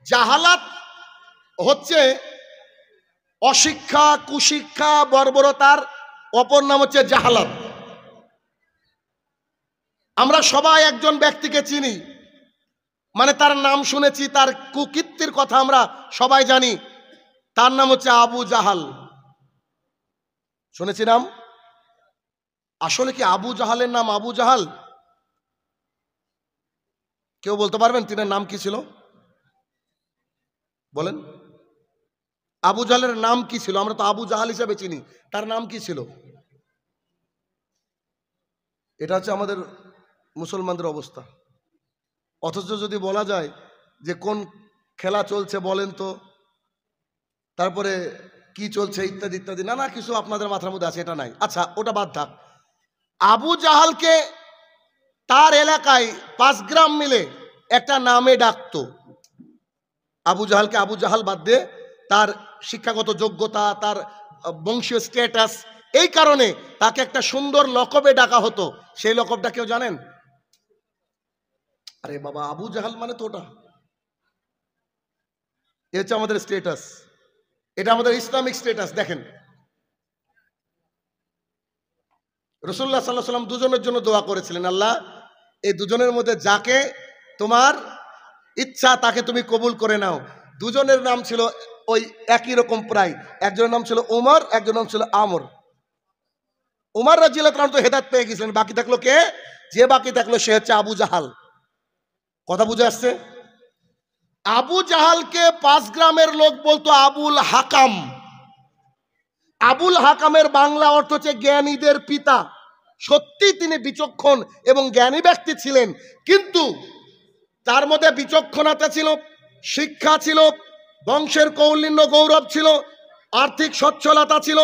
জাহালাত হচ্ছে অশিক্ষা, কুশিক্ষা, বর্বরতার অপর নাম হচ্ছে জাহালাত। আমরা সবাই একজন ব্যক্তিকে চিনি, মানে তার নাম শুনেছি, তার কুকীর্তির কথা আমরা সবাই জানি। তার নাম হচ্ছে আবু জাহাল। শুনেছি নাম? আসলে কি আবু জাহালের নাম আবু জাহাল? কেউ বলতে পারবেন তিনার নাম কি ছিল? বলেন, আবু জাহালের নাম কি ছিল? আমরা তো আবু জাহাল হিসেবে চিনি, তার নাম কি ছিল? এটা হচ্ছে আমাদের মুসলমানদের অবস্থা। অথচ যদি বলা যায় যে কোন খেলা চলছে বলেন তো, তারপরে কি চলছে ইত্যাদি ইত্যাদি, নানা কিছু আপনাদের মাথার মধ্যে আছে, এটা নাই। আচ্ছা, ওটা বাদ থাক। আবু জাহালকে তার এলাকায় 5 গ্রাম মিলে একটা নামে ডাকতো। আবু জাহালকে আবু জাহাল বাদ দিয়ে তার শিক্ষাগত যোগ্যতা, তার বংশীয় স্ট্যাটাস, এই কারণে তাকে একটা সুন্দর লকবে ডাকা হতো। সেই লকবটা কেউ জানেন? আরে বাবা, আবু জাহাল মানে তো ওটা। এ হচ্ছে আমাদের স্ট্যাটাস, এটা আমাদের ইসলামিক স্ট্যাটাস। দেখেন, রাসূলুল্লাহ সাল্লাল্লাহু আলাইহি ওয়াসাল্লাম দুজনের জন্য দোয়া করেছিলেন, আল্লাহ এই দুজনের মধ্যে যাকে তোমার ইচ্ছা তাকে তুমি কবুল করে নাও। দুজনের নাম ছিল ওই একই রকম প্রায়। একজনের নাম ছিল উমর, একজনের নাম ছিল আমর। উমর রাদিয়াল্লাহু তাআলা তো হেদায়েত পেয়ে গেছিলেন, বাকি থাকলো কে? যে বাকি থাকলো সে হচ্ছে আবু জাহাল। কথা বুঝে আসছে? আবু জাহালকে 5 গ্রামের লোক বলতো আবুল হাকাম। আবুল হাকামের বাংলা অর্থ হচ্ছে জ্ঞানীদের পিতা। সত্যি তিনি বিচক্ষণ এবং জ্ঞানী ব্যক্তি ছিলেন, কিন্তু তার মধ্যে বিচক্ষণতা ছিল, শিক্ষা ছিল, বংশের কৌলিন্য গৌরব ছিল, আর্থিক সচ্ছলতা ছিল,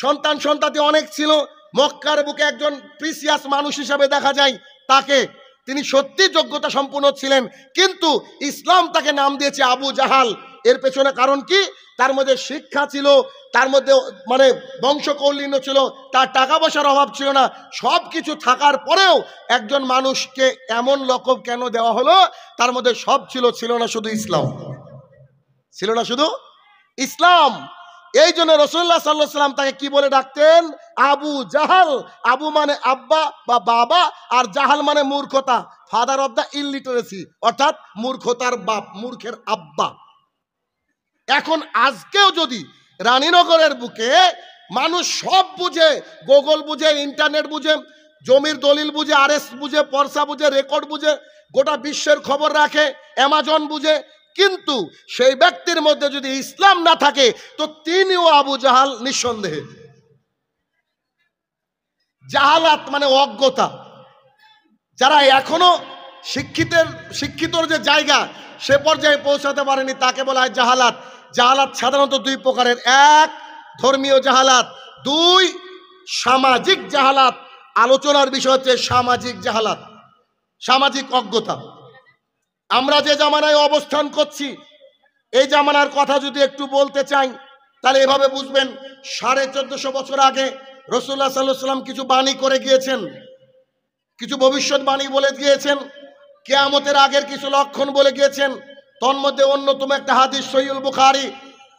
সন্তান সন্ততি অনেক ছিল। মক্কার বুকে একজন প্রিসিয়াস মানুষ হিসাবে দেখা যায় তাকে। তিনি সত্যি যোগ্যতা সম্পন্ন ছিলেন, কিন্তু ইসলাম তাকে নাম দিয়েছে আবু জাহাল। এর পেছনে কারণ কি? তার মধ্যে শিক্ষা ছিল, তার মধ্যে মানে বংশ কৌলিন্য ছিল, তার টাকা পয়সার অভাব ছিল না। সব কিছু থাকার পরেও একজন মানুষকে এমন লকব কেন দেওয়া হলো? তার মধ্যে সব ছিল, ছিল না শুধু ইসলাম, ছিল না শুধু ইসলাম। এই জন্য রাসূলুল্লাহ সাল্লাল্লাহু আলাইহি ওয়াসাল্লাম তাকে কি বলে ডাকতেন? আবু জাহাল। আবু মানে আব্বা বা বাবা, আর জাহাল মানে মূর্খতা, ফাদার অফ দ্য ইলিটারেসি, অর্থাৎ মূর্খতার বাপ, মূর্খের আব্বা। এখন আজকেও যদি রানীনগরের বুকে মানুষ সব বুঝে, গুগল বুঝে, ইন্টারনেট বুঝে, জমির দলিল বুঝে, আরএস বুঝে, পর্সা বুঝে, রেকর্ড বুঝে, গোটা বিশ্বের খবর রাখে, অ্যামাজন বুঝে, কিন্তু সেই ব্যক্তির মধ্যে যদি ইসলাম না থাকে তো তিনিও আবু জাহাল নিঃসন্দেহে। জাহালাত মানে অজ্ঞতা। যারা এখনো শিক্ষিতর যে জায়গা সে পর্যায়ে পৌঁছাতে পারেনি তাকে বলা হয় জাহালাত। জাহালাত সাধারণত 2 প্রকারের। 1 ধর্মীয় জাহালাত, 2 সামাজিক জাহালাত। আলোচনার বিষয় হচ্ছে সামাজিক জাহালাত, সামাজিক অজ্ঞতা। আমরা যে জামানায় অবস্থান করছি, এই জামানার কথা যদি একটু বলতে চাই তাহলে এভাবে বুঝবেন। 1450 বছর আগে রাসূলুল্লাহ সাল্লাল্লাহু আলাইহি ওয়াসাল্লাম কিছু বাণী করে গিয়েছেন, কিছু ভবিষ্যৎবাণী বলে গিয়েছেন, কিয়ামতের আগের কিছু লক্ষণ বলে গিয়েছেন। তন্মধ্যে অন্যতম একটা হাদিস সহিহুল বুখারী,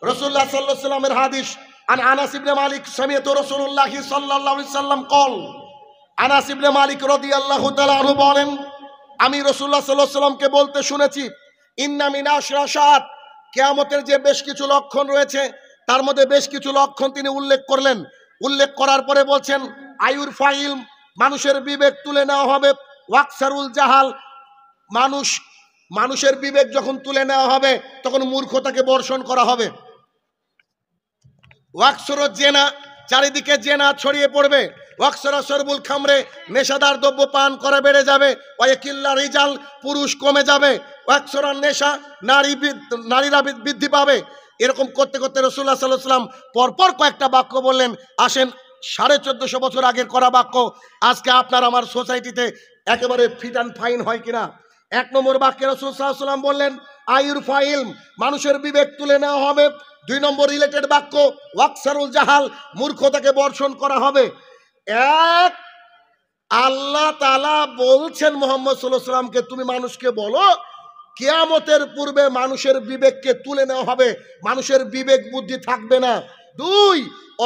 রাসূলুল্লাহ সাল্লাল্লাহু আলাইহি ওয়াসাল্লামের হাদিস। আন আনাস ইবনে মালিক সামিআতু রাসূলুল্লাহ সাল্লাল্লাহু আলাইহি ওয়াসাল্লাম কল। আনাস ইবনে মালিক রাদিয়াল্লাহু তাআলা আনহু বলেন, আমি রাসূলুল্লাহ সাল্লাল্লাহু আলাইহি ওয়াসাল্লামকে বলতে শুনেছি, ইন্না মিন আশরাশাত, কিয়ামতের যে বেশ কিছু লক্ষণ রয়েছে তার মধ্যে বেশ কিছু লক্ষণ তিনি উল্লেখ করলেন। উল্লেখ করার পরে বলছেন, আয়ুর ফাইল, মানুষের বিবেক তুলে নেওয়া হবে। ওয়াকসারুল জাহাল, মানুষের বিবেক যখন তুলে নেওয়া হবে তখন মূর্খতাকে বর্ষণ করা হবে। ওয়াকসরত জেনা, চারিদিকে জেনা ছড়িয়ে পড়বে। ওয়াকসরা সরবুল খামরে, নেশাদার দ্রব্য পান করা বেড়ে যাবে। ওয়াকিল্লা রিজাল, পুরুষ কমে যাবে। ওয়াকসরা নেশা, নারীরা বৃদ্ধি পাবে। এরকম করতে করতে রাসূলুল্লাহ সাল্লাল্লাহু আলাইহি ওয়াসাল্লাম পরপর কয়েকটা বাক্য বললেন। আসেন, 1450 বছর আগের করা বাক্য আজকে আপনার আমার সোসাইটিতে একেবারে ফিট অ্যান্ড ফাইন হয় কিনা। 1 নম্বর বাক্যে রাসূল সাল্লাল্লাহু আলাইহি ওয়াসাল্লাম বললেন, আয়ুর ফাইল, মানুষের বিবেক তুলে নেওয়া হবে। 2 নম্বর রিলেটেড বাক্য, ওয়াকসারুল জাহাল, মূর্খতাকে বর্ষণ করা হবে। আল্লাহ তাআলা বলছেন মুহাম্মদ সাল্লাল্লাহু আলাইহি ওয়াসাল্লামকে, তুমি মানুষকে বলো কিয়ামতের পূর্বে মানুষের বিবেককে তুলে নেওয়া হবে, মানুষের বিবেক বুদ্ধি থাকবে না। দুই,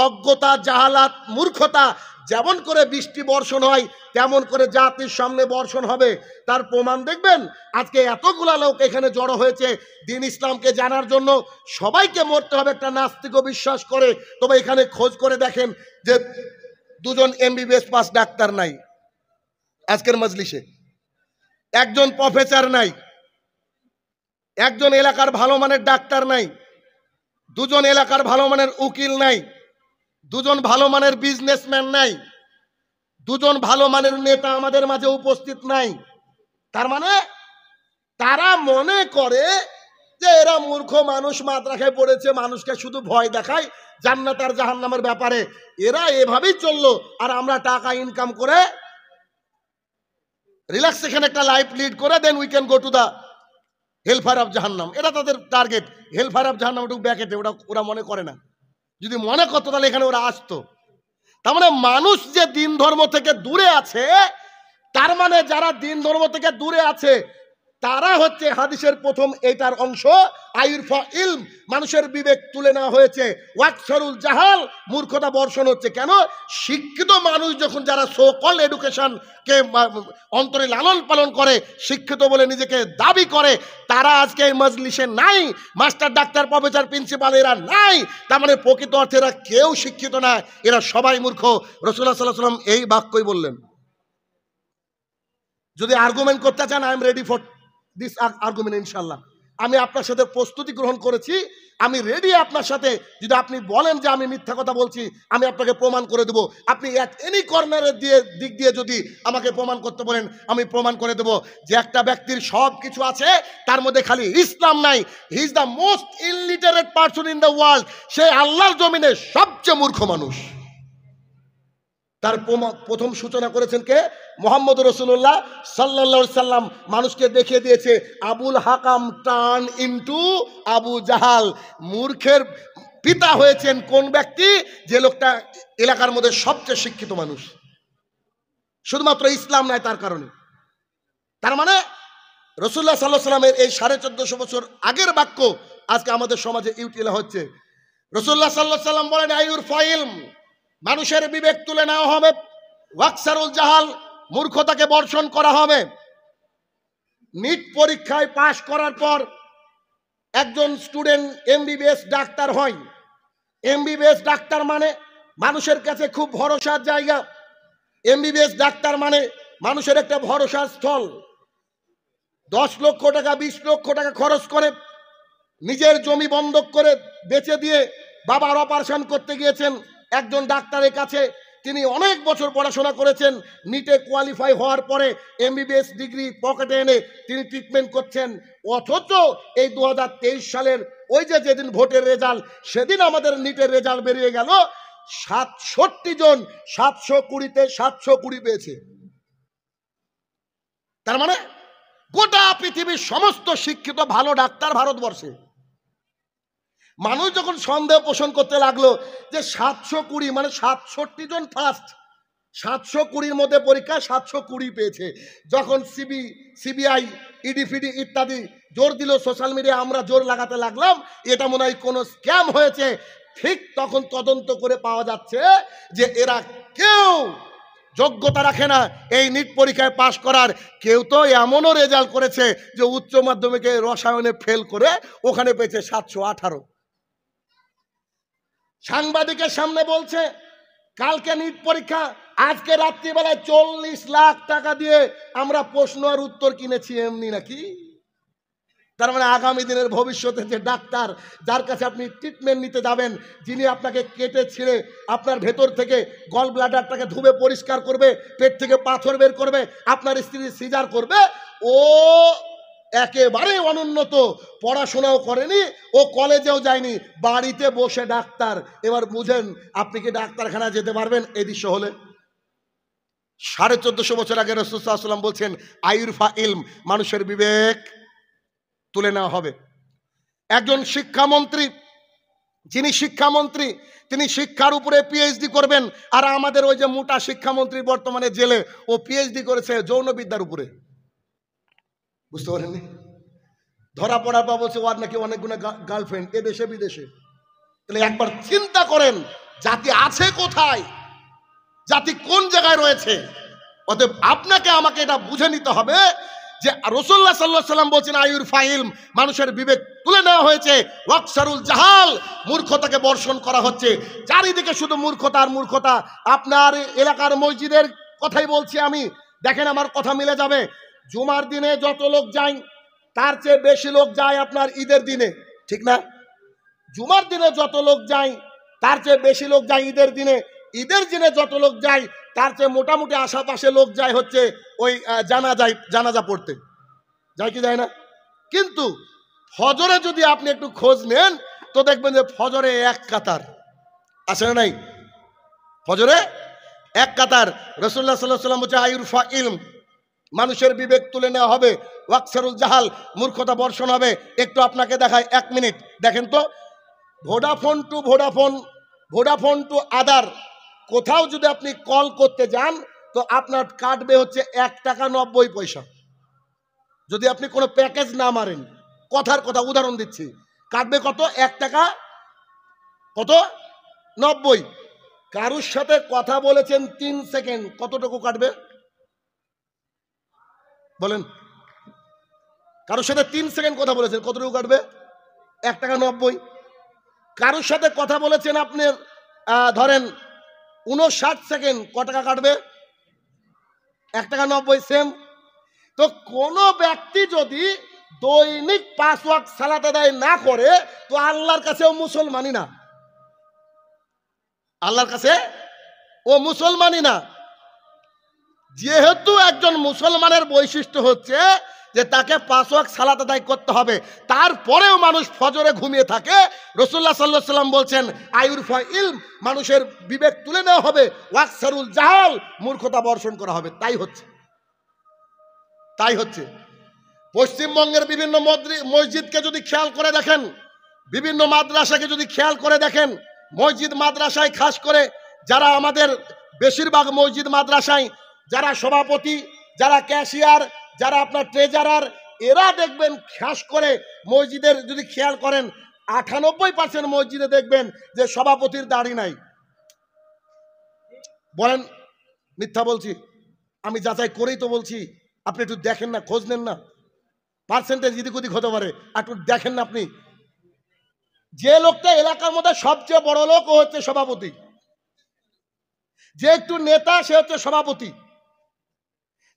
অজ্ঞতা, জাহালাত, মূর্খতা, যেমন করে বৃষ্টি বর্ষণ হয় তেমন করে জাতির সামনে বর্ষণ হবে। তার প্রমাণ দেখবেন, আজকে এতগুলা লোক এখানে জড়ো হয়েছে দিন ইসলামকে জানার জন্য। সবাইকে মরতে হবে একটা নাস্তিকও বিশ্বাস করে, তবে এখানে খোঁজ করে দেখেন যে দুজন এমবিবিএস পাস ডাক্তার নাই আজকের মজলিসে, একজন প্রফেসর নাই, একজন এলাকার ভালো মানের ডাক্তার নাই, দুজন এলাকার ভালো মানের উকিল নাই, দুজন ভালো মানের বিজনেসম্যান নাই, দুজন ভালো মানের নেতা আমাদের মাঝে উপস্থিত নাই। তার মানে তারা মনে করে যে এরা মূর্খ মানুষ, মাদ্রাসায় পড়েছে, মানুষকে শুধু ভয় দেখায় জান্নাত আর জাহান্নামের ব্যাপারে। এরা এভাবেই চললো, আর আমরা টাকা ইনকাম করে রিল্যাক্স এখানে একটা লাইফ লিড করে then we can go to the hellfire of জাহান্নাম। এটা তাদের টার্গেট, হেলফায়ার অফ জাহান্নাম। ওটা ব্যাকেটে, ওরা মনে করে না। যদি মনে করতো তাহলে এখানে ওরা আসতো। তার মানে মানুষ যে দিন ধর্ম থেকে দূরে আছে, তার মানে যারা দিন ধর্ম থেকে দূরে আছে তারা হচ্ছে হাদিসের প্রথম এইটার অংশ, আইরফা ইলম, মানুষের বিবেক তুলে নেওয়া হয়েছে। ওয়াকসরুল জাহাল, মূর্খতা বর্ষণ হচ্ছে। কেন? শিক্ষিত মানুষ যখন, যারা সোকল এডুকেশনকে অন্তরে লালন পালন করে, শিক্ষিত বলে নিজেকে দাবি করে, তারা আজকে এই মজলিসে নাই। মাস্টার, ডাক্তার, প্রফেসর, প্রিন্সিপাল এরা নাই। তার মানে প্রকৃত অর্থে এরা কেউ শিক্ষিত না, এরা সবাই মূর্খ। রাসূলুল্লাহ সাল্লাল্লাহু আলাইহি ওয়াসাল্লাম এই বাক্যই বললেন। যদি আর্গুমেন্ট করতে চান, I am ready for this argument. ইনশাল্লাহ আমি আপনার সাথে প্রস্তুতি গ্রহণ করেছি, আমি রেডি আপনার সাথে। যদি আপনি বলেন যে আমি মিথ্যা কথা বলছি, আমি আপনাকে প্রমাণ করে দেব। আপনি এট এনি কর্নারের দিক দিয়ে যদি আমাকে প্রমাণ করতে বলেন, আমি প্রমাণ করে দেব যে একটা ব্যক্তির সব কিছু আছে, তার মধ্যে খালি ইসলাম নাই। He is the most illiterate person in the world. সে আল্লাহর জমিনে সবচেয়ে মূর্খ মানুষ। তার প্রথম সূচনা করেছেন কে? মুহাম্মদ রাসূলুল্লাহ সাল্লাল্লাহু আলাইহি সাল্লাম। মানুষকে দেখিয়ে দিয়েছে আবুল হাকাম টার্ন ইনটু আবু জাহাল। মূর্খের পিতা হয়েছেন কোন ব্যক্তি? যে লোকটা এলাকার মধ্যে সবচেয়ে শিক্ষিত মানুষ, শুধুমাত্র ইসলাম নাই তার কারণে। তার মানে রাসূলুল্লাহ সাল্লাল্লাহু আলাইহি সাল্লামের এই 1450 বছর আগের বাক্য আজকে আমাদের সমাজে ইউটিলাইজ হচ্ছে। রাসূলুল্লাহ সাল্লাল্লাহু আলাইহি সাল্লাম বলেন আইউর ফাইল, মানুষের বিবেক তুলে নেওয়া হবে। ওয়াকসারুল জাহাল, মূর্খতাকে বর্ষণ করা হবে। নিট পরীক্ষায় পাশ করার পর একজন স্টুডেন্ট এমবিবিএস ডাক্তার হয়। এমবিবিএস ডাক্তার মানে মানুষের কাছে খুব ভরসার জায়গা। এমবিবিএস ডাক্তার মানে মানুষের একটা ভরসার স্থল। 10 লক্ষ টাকা 20 লক্ষ টাকা খরচ করে নিজের জমি বন্ধক করে বেচে দিয়ে বাবার অপারেশন করতে গিয়েছেন একজন ডাক্তারের কাছে। তিনি অনেক বছর পড়াশোনা করেছেন, নিটে কোয়ালিফাই হওয়ার পরে এমবিবিএস ডিগ্রি পকেটে এনে তিনি ট্রিটমেন্ট করছেন। অথচ এই 2023 সালের ওই যেদিন ভোটের রেজাল্ট, সেদিন আমাদের নিটের রেজাল্ট বেরিয়ে গেল, 67 জন 720-তে 720 পেয়েছে। তার মানে গোটা পৃথিবীর সমস্ত শিক্ষিত ভালো ডাক্তার ভারতবর্ষে। মানুষ যখন সন্দেহ পোষণ করতে লাগলো যে 720 মানে 67 জন ফার্স্ট, 720-র মধ্যে পরীক্ষা 720 পেয়েছে। যখন সিবিআই, ইডিফিডি ইত্যাদি জোর দিল, সোশ্যাল মিডিয়া আমরা জোর লাগাতে লাগলাম এটা মনে হয় কোনো স্ক্যাম হয়েছে, ঠিক তখন তদন্ত করে পাওয়া যাচ্ছে যে এরা কেউ যোগ্যতা রাখে না এই নিট পরীক্ষায় পাশ করার। কেউ তো এমনও রেজাল্ট করেছে যে উচ্চ মাধ্যমিকে রসায়নে ফেল করে ওখানে পেয়েছে 718। সাংবাদিকের সামনে বলছে কালকে নিট পরীক্ষা, আজকে রাত্রিবেলায় 40 লাখ টাকা দিয়ে আমরা প্রশ্ন আর উত্তর কিনেছি। এমনি নাকি? তার মানে আগামী দিনের ভবিষ্যতে যে ডাক্তার, যার কাছে আপনি ট্রিটমেন্ট নিতে যাবেন, যিনি আপনাকে কেটে ছিঁড়ে আপনার ভেতর থেকে গল ব্লাডারটাকে ধুবে পরিষ্কার করবে, পেট থেকে পাথর বের করবে, আপনার স্ত্রী সিজার করবে, ও একেবারে অনুন্নত, পড়াশোনাও করেনি, ও কলেজেও যায়নি, বাড়িতে বসে ডাক্তার। এবার বুঝেন আপনি কি ডাক্তারখানা যেতে পারবেন এই দৃশ্য হলে? 1450 বছর আগে রাসূল সাল্লাল্লাহু আলাইহি ওয়াসাল্লাম বলছেন আইরফা ইলম, মানুষের বিবেক তুলে নেওয়া হবে। একজন শিক্ষামন্ত্রী, যিনি শিক্ষামন্ত্রী, তিনি শিক্ষার উপরে পিএইচডি করবেন। আর আমাদের ওই যে মোটা শিক্ষামন্ত্রী বর্তমানে জেলে, ও পিএইচডি করেছে যৌনবিদ্যার উপরে। বুঝতে পারেননি? ধরা পড়ার পর বলছে ওর নাকি অনেকগুলো গার্লফ্রেন্ড এ দেশে বিদেশে। তাহলে একবার চিন্তা করেন জাতি আছে কোথায়, জাতি কোন জায়গায় রয়েছে। অতএব আপনাকে আমাকে এটা বুঝে নিতে হবে যে রাসূলুল্লাহ সাল্লাল্লাহু আলাইহি ওয়াসাল্লাম বলছেন আয়ুর ফাইল, মানুষের বিবেক তুলে নেওয়া হয়েছে, ওয়াকসারুল জাহাল, মূর্খতাকে বর্ষণ করা হচ্ছে। চারিদিকে শুধু মূর্খতা আর মূর্খতা। আপনার এলাকার মসজিদের কথাই বলছি আমি, দেখেন আমার কথা মিলে যাবে। জুমার দিনে যত লোক যায় তার চেয়ে বেশি লোক যায় আপনার ঈদের দিনে, ঠিক না? জুমার দিনে যত লোক যায় তার চেয়ে বেশি লোক যায় ঈদের দিনে। ঈদের দিনে যত লোক যায় তার চেয়ে মোটামুটি আশেপাশে লোক যায় হচ্ছে ওই জানাজা পড়তে, যায় কি যায় না? কিন্তু ফজরে যদি আপনি একটু খোঁজ নেন তো দেখবেন যে ফজরে এক কাতার আসে না, নাই? ফজরে এক কাতার। রাসূলুল্লাহ সাল্লাল্লাহু আলাইহি ওয়াসাল্লাম বলছে আয়ুর ফাইল, মানুষের বিবেক তুলে নেওয়া হবে, ওয়াকসারুল জাহাল, মূর্খতা বর্ষণ হবে। একটু আপনাকে দেখায়, 1 মিনিট দেখেন তো। ভোডাফোন টু আদার কোথাও যদি আপনি কল করতে যান তো আপনার কাটবে হচ্ছে 1 টাকা 90 পয়সা। যদি আপনি কোনো প্যাকেজ না মারেন, কথার কথা উদাহরণ দিচ্ছি, কাটবে কত? 1 টাকা কত 90। কারুর সাথে কথা বলেছেন 3 সেকেন্ড, কতটুকু কাটবে বলেন? কারোর সাথে 3 সেকেন্ড কথা বলেছেন, কতটুকু কাটবে? 1 টাকা 90। কারোর সাথে কথা বলেছেন আপনি ধরেন 59 সেকেন্ড, কত টাকা কাটবে? 1 টাকা 90। সেম। তো কোন ব্যক্তি যদি দৈনিক 5 ওয়াক্ত সালাত আদায় না করে তো আল্লাহর কাছেও মুসলমানই না, আল্লাহর কাছে ও মুসলমানই না। যেহেতু একজন মুসলমানের বৈশিষ্ট্য হচ্ছে যে তাকে 5 ওয়াক্ত সালাত আদায় করতে হবে, তারপরেও মানুষ ফজরে ঘুমিয়ে থাকে। রাসূলুল্লাহ সাল্লাল্লাহু আলাইহি ওয়াসাল্লাম বলছেন আয়ুরফা ইলম, মানুষের বিবেক তুলে নেওয়া হবে, ওয়াকসারুল জাহাল, মূর্খতা বর্ষণ করা হবে। তাই হচ্ছে পশ্চিমবঙ্গের বিভিন্ন মসজিদকে যদি খেয়াল করে দেখেন, বিভিন্ন মাদ্রাসাকে যদি খেয়াল করে দেখেন, মসজিদ মাদ্রাসায় খাস করে যারা আমাদের বেশিরভাগ মসজিদ মাদ্রাসায় যারা সভাপতি, যারা ক্যাশিয়ার, যারা আপনার ট্রেজারার, এরা দেখবেন খাস করে মসজিদের যদি খেয়াল করেন 98% মসজিদে দেখবেন যে সভাপতির দাড়ি নাই। বলেন মিথ্যা বলছি? আমি যাচাই করেই তো বলছি। আপনি একটু দেখেন না, খোঁজ নেন না, পার্সেন্টেজ এদিক ওদিক হতে পারে, একটু দেখেন না আপনি। যে লোকটা এলাকার মধ্যে সবচেয়ে বড় লোক ও হচ্ছে সভাপতি, যে একটু নেতা সে হচ্ছে সভাপতি,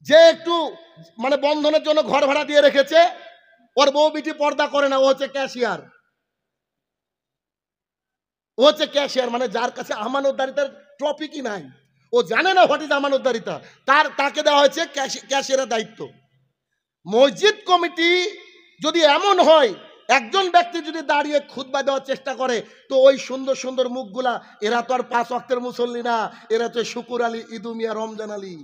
যে একটু মানে বন্ধনের জন্য ঘর ভাড়া দিয়ে রেখেছে, ওর বউ বিটি পর্দা করে না, ও হচ্ছে ক্যাশিয়ার। মানে যার কাছে আমানতদারিতার টপিকই নাই, ও জানে না হোয়াট ইজ আমানতদারিতা, তাকে দেওয়া হয়েছে ক্যাশিয়ারের দায়িত্ব। মসজিদ কমিটি যদি এমন হয়, একজন ব্যক্তি যদি দাঁড়িয়ে খুতবা দেওয়ার চেষ্টা করে তো ওই সুন্দর সুন্দর মুখগুলা, এরা তো আর 5 ওয়াক্তের মুসল্লি না, এরা তো শুকুর আলী, ইদু মিয়া, রমজান আলী।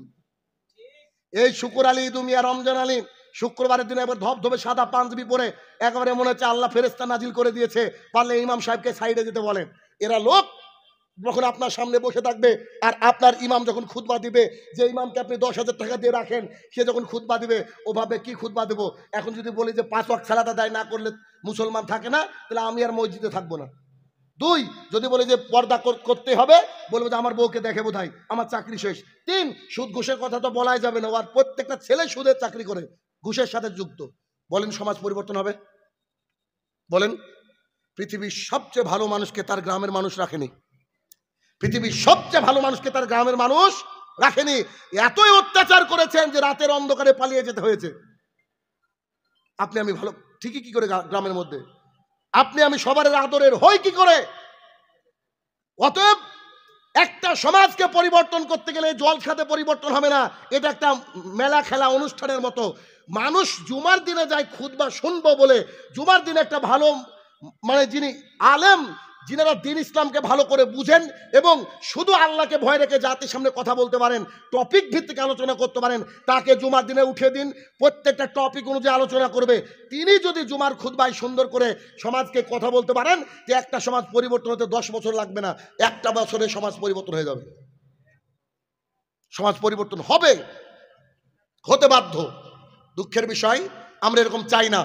এই শুকুর আলী, ইদু মিয়া, রমজান আলী শুক্রবারের দিনে এবার ধবধবে সাদা পাঞ্জাবি পরে একেবারে মনে হচ্ছে আল্লাহ ফেরেশতা নাজিল করে দিয়েছে, পারলে ইমাম সাহেবকে সাইডে যেতে বলেন। এরা লোক যখন আপনার সামনে বসে থাকবে আর আপনার ইমাম যখন খুতবা দিবে, যে ইমামকে আপনি 10,000 টাকা দিয়ে রাখেন, সে যখন খুতবা দিবে ও ভাবে কি খুতবা দেবো। এখন যদি বলি যে 5 ওয়াক্ত সালাত আদায় না করলে মুসলমান থাকে না, তাহলে আমি আর মসজিদে থাকবো না। 2, যদি বলে যে পর্দা করতে হবে, বলবো যে আমার বউকে দেখে বোধহয় আমার চাকরি শেষ। 3, সুদ ঘুষের কথা তো বলাই যাবে না, আর প্রত্যেকটা ছেলে সুদের চাকরি করে, ঘুষের সাথে যুক্ত। বলেন সমাজ পরিবর্তন হবে? বলেন। পৃথিবীর সবচেয়ে ভালো মানুষকে তার গ্রামের মানুষ রাখেনি, পৃথিবীর সবচেয়ে ভালো মানুষকে তার গ্রামের মানুষ রাখেনি। এতই অত্যাচার করেছেন যে রাতের অন্ধকারে পালিয়ে যেতে হয়েছে। আপনি আমি ভালো ঠিকই কি করে গ্রামের মধ্যে, আপনি আমি সবার আদরের হই কি করে? অতএব একটা সমাজকে পরিবর্তন করতে গেলে জল খাতে পরিবর্তন হবে না, এটা একটা মেলা খেলা অনুষ্ঠানের মতো। মানুষ জুমার দিনে যায় খুতবা শুনবো বলে, জুমার দিনে একটা ভালো মানে যিনি আলেম, যিনারা দিন ইসলামকে ভালো করে বুঝেন এবং শুধু আল্লাহকে ভয় রেখে জাতির সামনে কথা বলতে পারেন, টপিক ভিত্তিক আলোচনা করতে পারেন, তাকে জুমার দিনে উঠে দিন, প্রত্যেকটা টপিক অনুযায়ী আলোচনা করবে। তিনি যদি জুমার খুতবায় সুন্দর করে সমাজকে কথা বলতে পারেন, যে একটা সমাজ পরিবর্তন হতে 10 বছর লাগবে না, 1টা বছরে সমাজ পরিবর্তন হয়ে যাবে। সমাজ পরিবর্তন হবে, হতে বাধ্য। দুঃখের বিষয় আমরা এরকম চাই না।